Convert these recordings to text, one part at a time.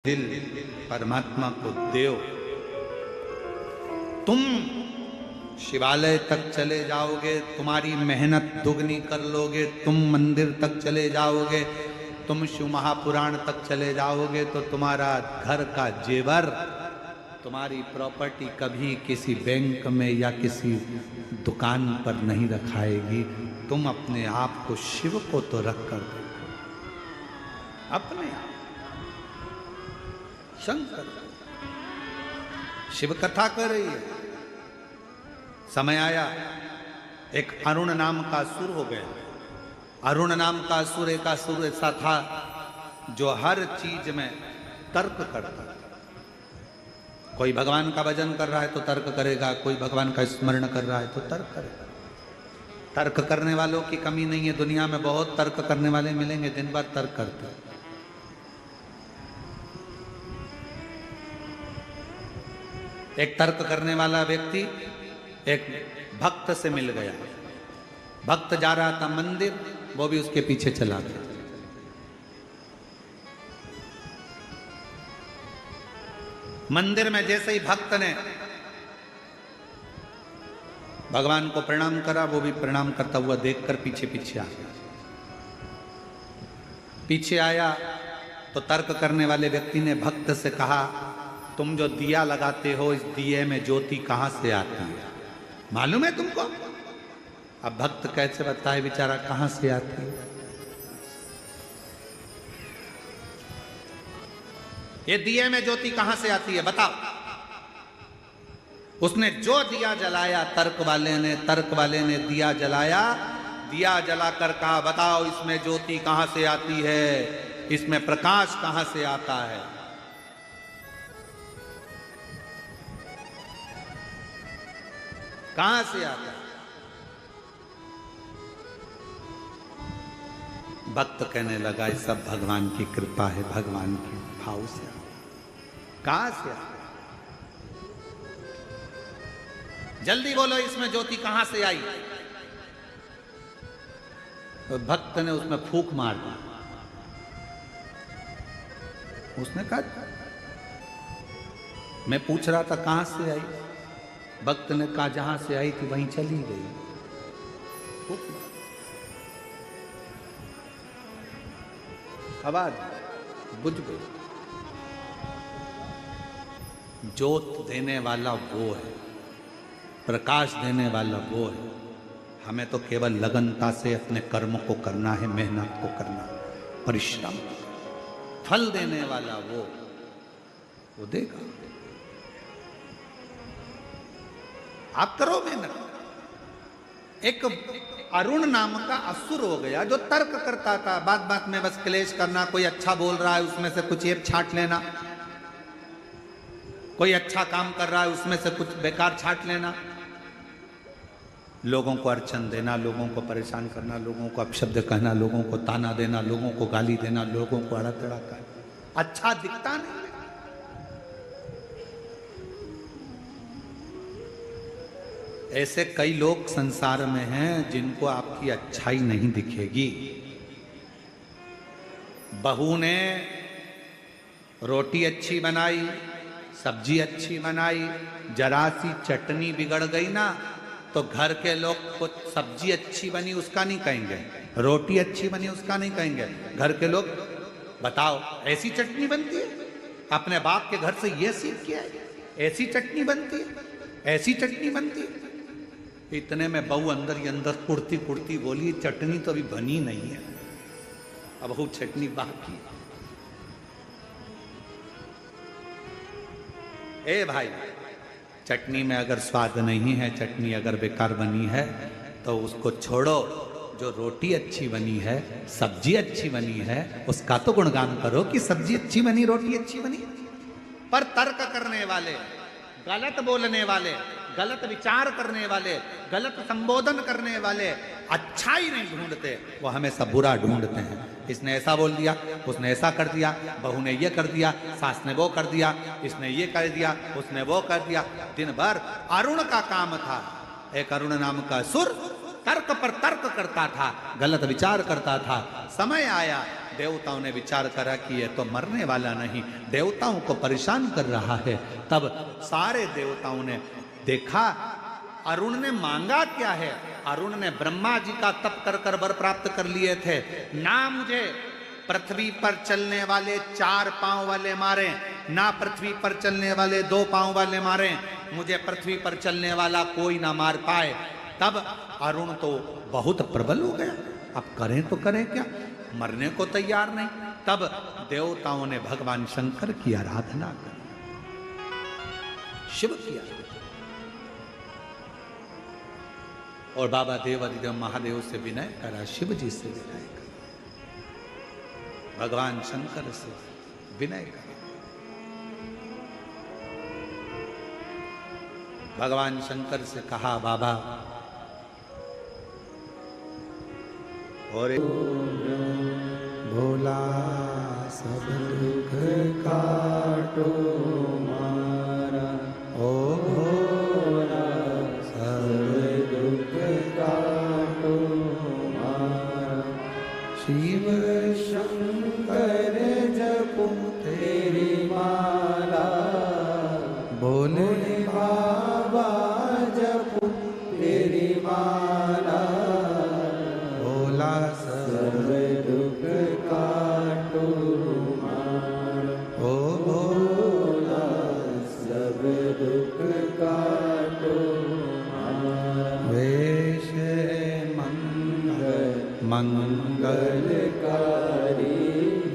दिल परमात्मा को देओ। तुम शिवालय तक चले जाओगे, तुम्हारी मेहनत दुगनी कर लोगे, तुम मंदिर तक चले जाओगे, तुम शिव महापुराण तक चले जाओगे तो तुम्हारा घर का जेवर, तुम्हारी प्रॉपर्टी कभी किसी बैंक में या किसी दुकान पर नहीं रखाएगी। तुम अपने आप को शिव को तो रख कर दो, अपने आप शंकर शिव कथा कर रही है। समय आया, एक अरुण नाम का असुर हो गया। अरुण नाम का असुर एक असुर ऐसा था जो हर चीज में तर्क करता। कोई भगवान का भजन कर रहा है तो तर्क करेगा, कोई भगवान का स्मरण कर रहा है तो तर्क करेगा। तर्क करने वालों की कमी नहीं है दुनिया में, बहुत तर्क करने वाले मिलेंगे, दिन भर तर्क करते। एक तर्क करने वाला व्यक्ति एक भक्त से मिल गया। भक्त जा रहा था मंदिर, वो भी उसके पीछे चला गया। मंदिर में जैसे ही भक्त ने भगवान को प्रणाम करा, वो भी प्रणाम करता हुआ देखकर पीछे पीछे आ गया। पीछे आया तो तर्क करने वाले व्यक्ति ने भक्त से कहा, तुम जो दिया लगाते हो, इस दिए में ज्योति कहां से आती है, मालूम है तुमको? अब भक्त कैसे बताए बेचारा कहां से आती है? ये दिए में ज्योति कहां से आती है बताओ। उसने जो दिया जलाया, तर्क वाले ने दिया जलाया, दिया जलाकर कहा, बताओ इसमें ज्योति कहां से आती है, इसमें प्रकाश कहां से आता है? कहां से आता है? भक्त कहने लगा, ये सब भगवान की कृपा है, भगवान के भाव से आता है। कहां से आता है? जल्दी बोलो, इसमें ज्योति कहां से आई? तो भक्त ने उसमें फूंक मार दी। उसने कहा, मैं पूछ रहा था कहां से आई? भक्त ने कहा, जहां से आई थी वहीं चली गई। आवाज बुझ गई। ज्योत देने वाला वो है, प्रकाश देने वाला वो है। हमें तो केवल लगनता से अपने कर्म को करना है, मेहनत को करना है, परिश्रम। फल देने वाला वो देगा। आप करो मेहनत। एक अरुण नाम का असुर हो गया जो तर्क करता था, बात बात में बस क्लेश करना। कोई अच्छा बोल रहा है उसमें से कुछ एक छांट लेना, कोई अच्छा काम कर रहा है उसमें से कुछ बेकार छांट लेना, लोगों को अड़चन देना, लोगों को परेशान करना, लोगों को अपशब्द कहना, लोगों को ताना देना, लोगों को गाली देना, लोगों को अड़ा तड़ा करना। अच्छा दिखता नहीं। ऐसे कई लोग संसार में हैं जिनको आपकी अच्छाई नहीं दिखेगी। बहू ने रोटी अच्छी बनाई, सब्जी अच्छी बनाई, जरा सी चटनी बिगड़ गई ना तो घर के लोग कुछ सब्जी अच्छी बनी उसका नहीं कहेंगे, रोटी अच्छी बनी उसका नहीं कहेंगे। घर के लोग, बताओ ऐसी चटनी बनती है? अपने बाप के घर से ये सीख किया है, ऐसी चटनी बनती है, ऐसी चटनी बनती है। इतने में बहू अंदर ही अंदर कुड़ती कुड़ती बोली, चटनी तो अभी बनी नहीं है, अब वो चटनी बाकी। ए भाई, चटनी में अगर स्वाद नहीं है, चटनी अगर बेकार बनी है तो उसको छोड़ो। जो रोटी अच्छी बनी है, सब्जी अच्छी बनी है, उसका तो गुणगान करो कि सब्जी अच्छी बनी, रोटी अच्छी बनी। पर तर्क करने वाले, गलत बोलने वाले, गलत विचार करने वाले, गलत संबोधन करने वाले अच्छाई नहीं ढूंढते, वो हमेशा बुरा ढूंढते हैं। इसने ऐसा बोल दिया, उसने ऐसा कर दिया, बहू ने ये कर दिया, सास ने वो कर दिया, इसने ये कर दिया, उसने वो कर दिया। दिन भर अरुण का काम था। एक अरुण नाम का सुर तर्क पर तर्क करता था, गलत विचार करता था। समय आया, देवताओं ने विचार करा कि यह तो मरने वाला नहीं, देवताओं को परेशान कर रहा है। तब सारे देवताओं ने देखा अरुण ने मांगा क्या है। अरुण ने ब्रह्मा जी का तप कर कर वर प्राप्त कर लिए थे। ना मुझे पृथ्वी पर चलने वाले 4 पांव वाले मारे, ना पृथ्वी पर चलने वाले 2 पांव वाले मारे, मुझे पृथ्वी पर चलने वाला कोई ना मार पाए। तब अरुण तो बहुत प्रबल हो गया, अब करें तो करें क्या, मरने को तैयार नहीं। तब देवताओं ने भगवान शंकर की आराधना की, शिव की आराधना, और बाबा देव अधिदेव महादेव से विनय करा, शिव जी से विनय करा, भगवान शंकर से विनय करा। भगवान शंकर से कहा बाबा और भोला सब दुख काटो मारा, ओ भोला सब दुख काटो मारा, शिव शंकर जपो तेरी माला, बोले बाबा जपो तेरी माला, भोला सब दुख काटो मारा, ओ भोला सब दुख काटो मारा, वेश मंगल मंगलकारी,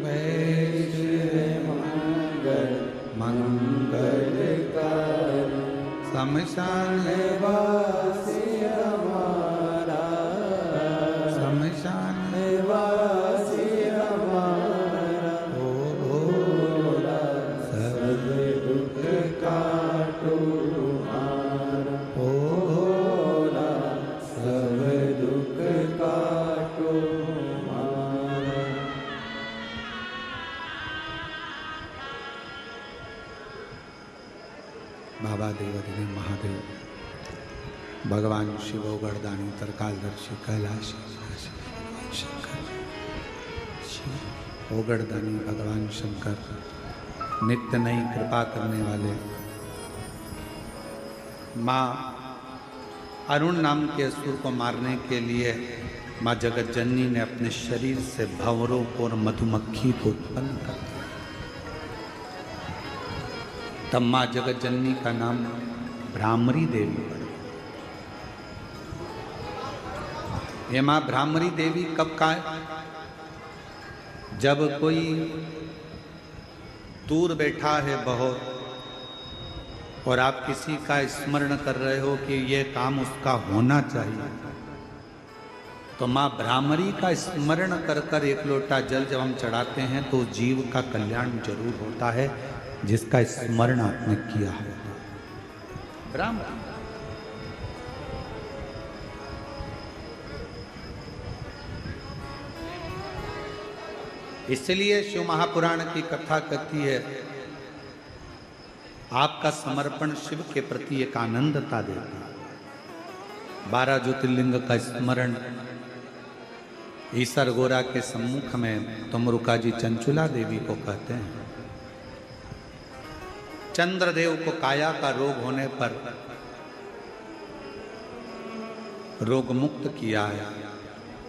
वेश मंगल मंगलकारी, शमशान वासी हमारा, शमशान वासी हमारा, ओ भोला सब दुख काटो मारा, ओ भोला सब दुख काटो मारा। बाबा देवाधिदेव महादेव, भगवान शिव गढ़दानी तरकालदर्शी कैलाश शंकर, ओगढ़दानी भगवान शंकर, नित्य नई कृपा करने वाले, माँ अरुण नाम के असुर को मारने के लिए माँ जगत जननी ने अपने शरीर से भंवरों को और मधुमक्खी को उत्पन्न कर दिया। तब माँ जगत जननी का नाम भ्रामरी देवी पड़ा। ये माँ भ्रामरी देवी कब का है? जब कोई दूर बैठा है बहुत और आप किसी का स्मरण कर रहे हो कि ये काम उसका होना चाहिए, तो माँ भ्रामरी का स्मरण कर कर 1 लोटा जल जब हम चढ़ाते हैं तो जीव का कल्याण जरूर होता है, जिसका स्मरण आपने किया है। भ्रामरी इसलिए शिव महापुराण की कथा कहती है, आपका समर्पण शिव के प्रति एक आनंदता देता है। 12 ज्योतिर्लिंग का स्मरण ईसर गोरा के सम्मुख में तुमरुका जी चंचुला देवी को कहते हैं। चंद्रदेव को काया का रोग होने पर रोग मुक्त किया है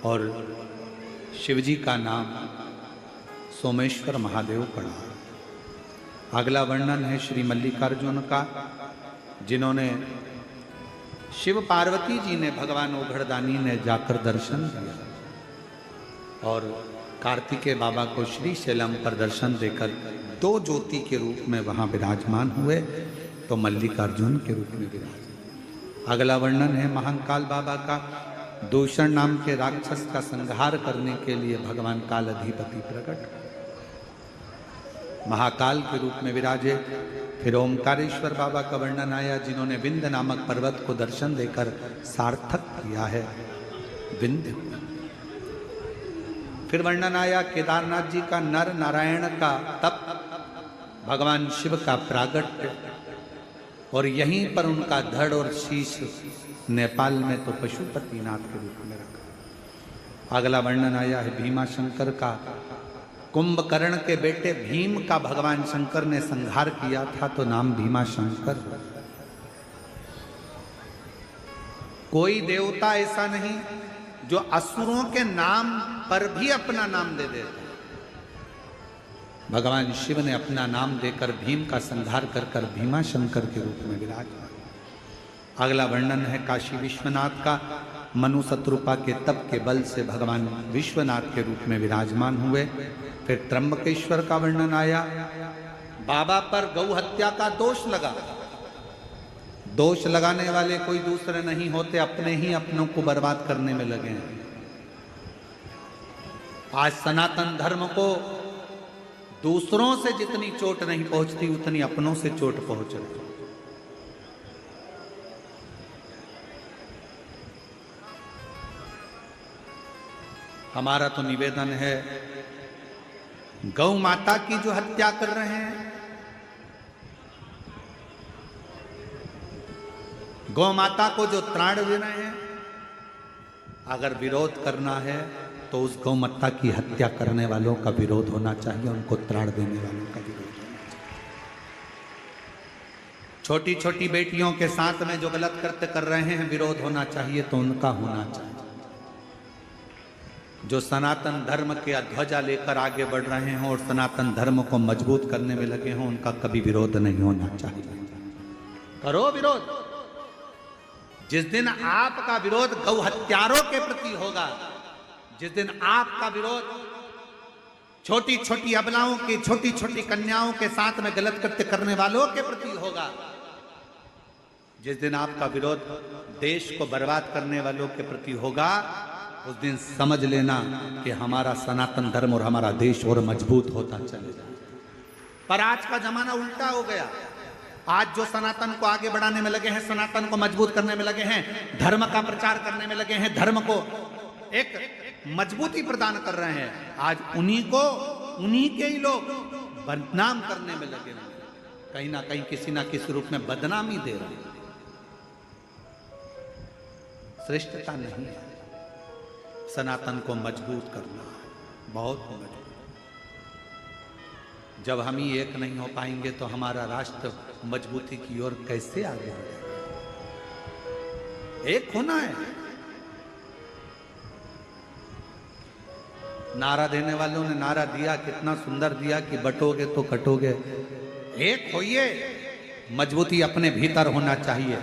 और शिवजी का नाम सोमेश्वर महादेव पड़ा। अगला वर्णन है श्री मल्लिकार्जुन का, जिन्होंने शिव पार्वती जी ने भगवान ओघड़दानी ने जाकर दर्शन दिया और कार्तिकेय बाबा को श्री शैलम पर दर्शन देकर 2 ज्योति के रूप में वहां विराजमान हुए, तो मल्लिकार्जुन के रूप में विराज। अगला वर्णन है महाकाल बाबा का, दूषण नाम के राक्षस का संहार करने के लिए भगवान काल अधिपति प्रकट महाकाल के रूप में विराजे। फिर ओमकारेश्वर बाबा का वर्णन आया, जिन्होंने विंध्य नामक पर्वत को दर्शन देकर सार्थक किया है विंध्य। फिर वर्णन आया केदारनाथ जी का, नर नारायण का तप, भगवान शिव का प्रागट्य, और यहीं पर उनका धड़ और शीश नेपाल में तो पशुपतिनाथ के रूप में रखा। अगला वर्णन आया है भीमा शंकर का, कुंभकर्ण के बेटे भीम का भगवान शंकर ने संहार किया था तो नाम भीमा शंकर। कोई देवता ऐसा नहीं जो असुरों के नाम पर भी अपना नाम दे देता। भगवान शिव ने अपना नाम देकर भीम का संहार कर कर भीमा शंकर के रूप में विराजमान। अगला वर्णन है काशी विश्वनाथ का। मनु शत्रुपा के तप के बल से भगवान विश्वनाथ के रूप में विराजमान हुए। फिर त्र्यंबकेश्वर का वर्णन आया। बाबा पर गौ हत्या का दोष लगा। दोष लगाने वाले कोई दूसरे नहीं होते, अपने ही अपनों को बर्बाद करने में लगे हैं। आज सनातन धर्म को दूसरों से जितनी चोट नहीं पहुंचती उतनी अपनों से चोट पहुंच रही। हमारा तो निवेदन है, गौ माता की जो हत्या कर रहे हैं, गौ माता को जो त्राण दे रहे हैं, अगर विरोध करना है तो उस गौ माता की हत्या करने वालों का विरोध होना चाहिए, उनको त्राण देने वालों का विरोध होना चाहिए। छोटी छोटी बेटियों के साथ में जो गलत कृत्य कर रहे हैं, विरोध होना चाहिए तो उनका होना चाहिए। जो सनातन धर्म के ध्वजा लेकर आगे बढ़ रहे हैं और सनातन धर्म को मजबूत करने में लगे हों, उनका कभी विरोध नहीं होना चाहिए। करो विरोध। जिस दिन आपका विरोध गौ हत्यारों के प्रति होगा, जिस दिन आपका विरोध छोटी छोटी अबलाओं की, छोटी छोटी कन्याओं के साथ में गलत कृत्य करने वालों के प्रति होगा, जिस दिन आपका विरोध देश को बर्बाद करने वालों के प्रति होगा, उस दिन समझ लेना कि हमारा सनातन धर्म और हमारा देश और मजबूत होता चलेगा। पर आज का जमाना उल्टा हो गया। आज जो सनातन को आगे बढ़ाने में लगे हैं, सनातन को मजबूत करने में लगे हैं, धर्म का प्रचार करने में लगे हैं, धर्म को एक मजबूती प्रदान कर रहे हैं, आज उन्हीं के ही लोग बदनाम करने में लगे हैं। कहीं ना कहीं किसी ना किसी रूप में बदनामी दे रहे हैं। श्रेष्ठता नहीं है, सनातन को मजबूत करना है, बहुत मजबूत। जब हम ही एक नहीं हो पाएंगे तो हमारा राष्ट्र मजबूती की ओर कैसे आगे बढ़ेगा? एक होना है। नारा देने वालों ने नारा दिया, कितना सुंदर दिया कि बटोगे तो कटोगे। एक होइए, मजबूती अपने भीतर होना चाहिए,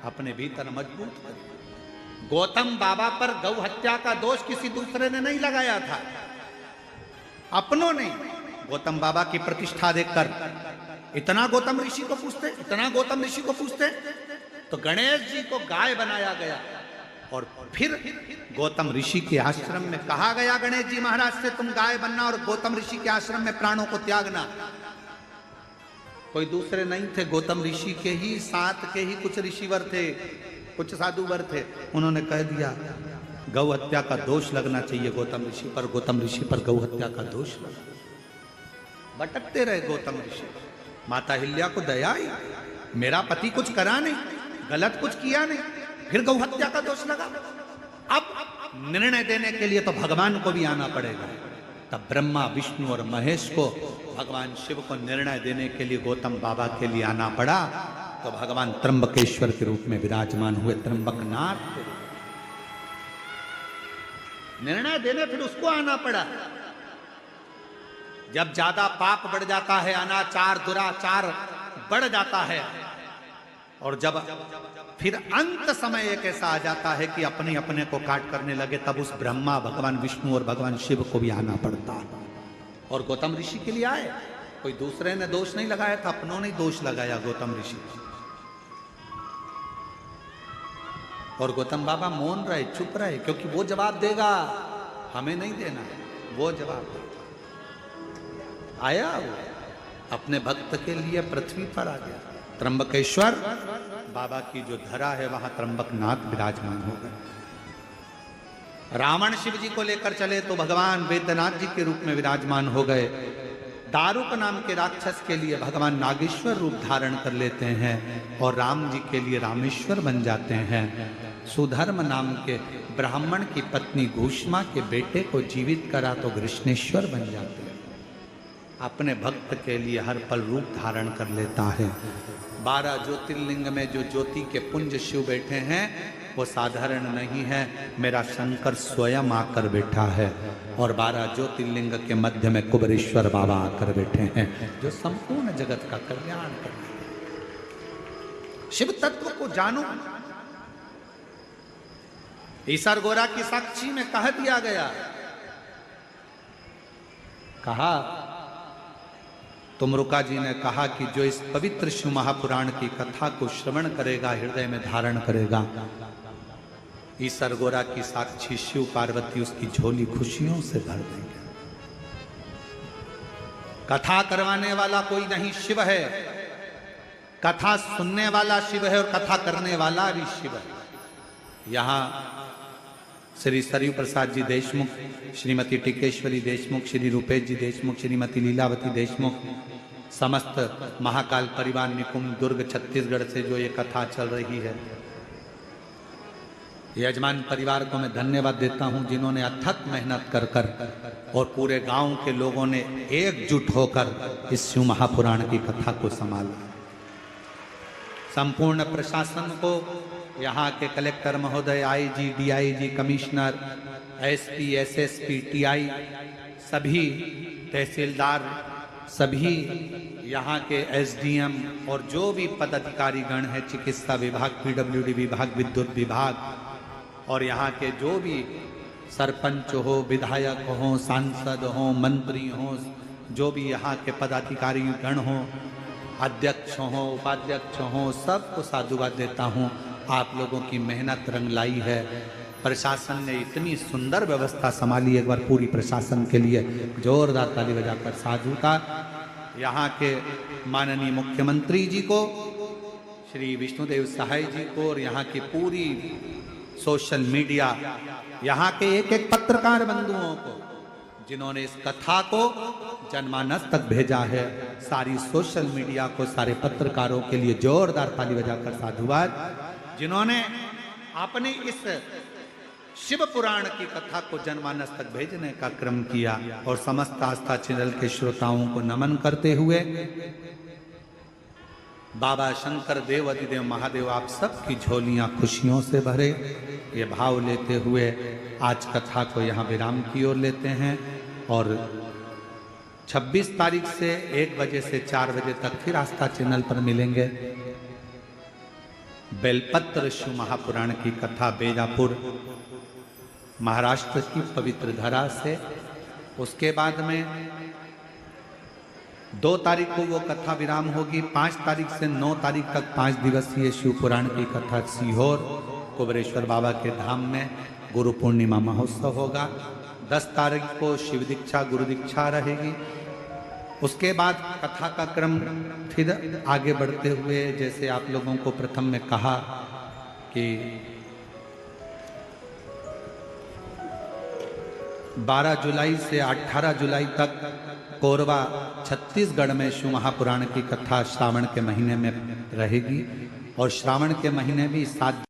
अपने भीतर मजबूत करिए। गौतम बाबा पर गौ हत्या का दोष किसी दूसरे ने नहीं लगाया था, अपनों ने। गौतम बाबा की प्रतिष्ठा देखकर इतना गौतम ऋषि को पूछते, इतना गौतम ऋषि को पूछते, तो गणेश जी को गाय बनाया गया और फिर गौतम ऋषि के आश्रम में कहा गया, गणेश जी महाराज से तुम गाय बनना और गौतम ऋषि के आश्रम में प्राणों को त्यागना। कोई दूसरे नहीं थे, गौतम ऋषि के ही साथ के ही कुछ ऋषिवर थे, कुछ साधुवर थे। उन्होंने कह दिया गौ हत्या का दोष लगना चाहिए गौतम ऋषि पर, गौतम ऋषि पर गौ हत्या का दोष लगा। भटकते रहे गौतम ऋषि। माता हिल्या को दया आई, मेरा पति कुछ करा नहीं, गलत कुछ किया नहीं, फिर गौ हत्या का दोष लगा। अब निर्णय देने के लिए तो भगवान को भी आना पड़ेगा। तब ब्रह्मा विष्णु और महेश को, भगवान शिव को निर्णय देने के लिए गौतम बाबा के लिए आना पड़ा। तो भगवान त्र्यंबकेश्वर के रूप में विराजमान हुए, त्र्यंबकनाथ के रूप में निर्णय देने फिर उसको आना पड़ा। जब ज्यादा पाप बढ़ जाता है, अनाचार दुराचार बढ़ जाता है, और जब फिर अंत समय एक ऐसा आ जाता है कि अपने अपने को काट करने लगे, तब उस ब्रह्मा, भगवान विष्णु और भगवान शिव को भी आना पड़ता है। और गौतम ऋषि के लिए आए, कोई दूसरे ने दोष नहीं लगाया था, अपनों ने दोष लगाया गौतम ऋषि। और गौतम बाबा मौन रहे, चुप रहे, क्योंकि वो जवाब देगा, हमें नहीं देना, वो जवाब देगा। आया वो अपने भक्त के लिए पृथ्वी पर आ गया। त्र्यंबकेश्वर बाबा की जो धरा है, वहां त्र्यंबकनाथ विराजमान हो गए। रावण शिव जी को लेकर चले तो भगवान वेद्यनाथ जी के रूप में विराजमान हो गए। दारुक नाम के राक्षस के लिए भगवान नागेश्वर रूप धारण कर लेते हैं और राम जी के लिए रामेश्वर बन जाते हैं। सुधर्म नाम के ब्राह्मण की पत्नी घूष्मा के बेटे को जीवित करा तो कृष्णेश्वर बन जाते हैं। अपने भक्त के लिए हर पल रूप धारण कर लेता है। 12 ज्योतिर्लिंग में जो ज्योति के पुंज शिव बैठे हैं वो साधारण नहीं है, मेरा शंकर स्वयं आकर बैठा है। और 12 ज्योतिर्लिंग के मध्य में कुबेरेश्वर बाबा आकर बैठे हैं, जो संपूर्ण जगत का कल्याण करते हैं। शिव तत्व को जानो। ईसर गोरा की साक्षी में कह दिया गया, कहा तुमरुका जी ने कहा कि जो इस पवित्र शिव महापुराण की कथा को श्रवण करेगा, हृदय में धारण करेगा, ईसर गोरा की साक्षी शिव पार्वती उसकी झोली खुशियों से भर देंगे। कथा करवाने वाला कोई नहीं, शिव है। कथा सुनने वाला शिव है और कथा करने वाला भी शिव है। यहां श्री सरयू प्रसाद जी देशमुख, श्रीमती टिकेश्वरी देशमुख, श्री रूपेश जी देशमुख, श्रीमती लीलावती देशमुख, समस्त महाकाल परिवार निकुंभ दुर्ग छत्तीसगढ़ से जो ये कथा चल रही है, यजमान परिवार को मैं धन्यवाद देता हूं, जिन्होंने अथक मेहनत कर कर और पूरे गांव के लोगों ने एकजुट होकर इस शिव महापुराण की कथा को संभाला। संपूर्ण प्रशासन को, यहाँ के कलेक्टर महोदय, IG, DIG, commissioner, SP, SSP, TI, सभी तहसीलदार, सभी यहाँ के एसडीएम और जो भी पदाधिकारी गण है, चिकित्सा विभाग, पीडब्ल्यूडी विभाग, विद्युत विभाग, और यहाँ के जो भी सरपंच हो, विधायक हो, सांसद हो, मंत्री हो, जो भी यहाँ के पदाधिकारी गण हो, अध्यक्ष हो, उपाध्यक्ष हो, सबको साधुवाद देता हूँ। आप लोगों की मेहनत रंग लाई है। प्रशासन ने इतनी सुंदर व्यवस्था संभाली, एक बार पूरी प्रशासन के लिए जोरदार ताली बजाकर साधु का। यहाँ के माननीय मुख्यमंत्री जी को, श्री विष्णुदेव सहाय जी को, और यहाँ की पूरी सोशल मीडिया, यहाँ के एक एक पत्रकार बंधुओं को, जिन्होंने इस कथा को जनमानस तक भेजा है, सारी सोशल मीडिया को, सारे पत्रकारों के लिए जोरदार ताली बजाकर साधुवाद, जिन्होंने अपने इस शिव पुराण की कथा को जनमानस तक भेजने का क्रम किया। और समस्त आस्था चैनल के श्रोताओं को नमन करते हुए, बाबा शंकर देव अधिदेव महादेव आप सबकी झोलियां खुशियों से भरे, ये भाव लेते हुए आज कथा को यहाँ विराम की ओर लेते हैं। और 26 तारीख से 1 बजे से 4 बजे तक फिर आस्था चैनल पर मिलेंगे। बेलपत्र शिव महापुराण की कथा बेजापुर महाराष्ट्र की पवित्र धरा से। उसके बाद में 2 तारीख को वो कथा विराम होगी। 5 तारीख से 9 तारीख तक 5 दिवसीय शिव पुराण की कथा सीहोर कुबेरेश्वर बाबा के धाम में गुरु पूर्णिमा महोत्सव होगा। 10 तारीख को शिव दीक्षा गुरु दीक्षा रहेगी। उसके बाद कथा का क्रम फिर आगे बढ़ते हुए, जैसे आप लोगों को प्रथम में कहा कि 12 जुलाई से 18 जुलाई तक कोरबा छत्तीसगढ़ में शिव महापुराण की कथा श्रावण के महीने में रहेगी। और श्रावण के महीने भी 7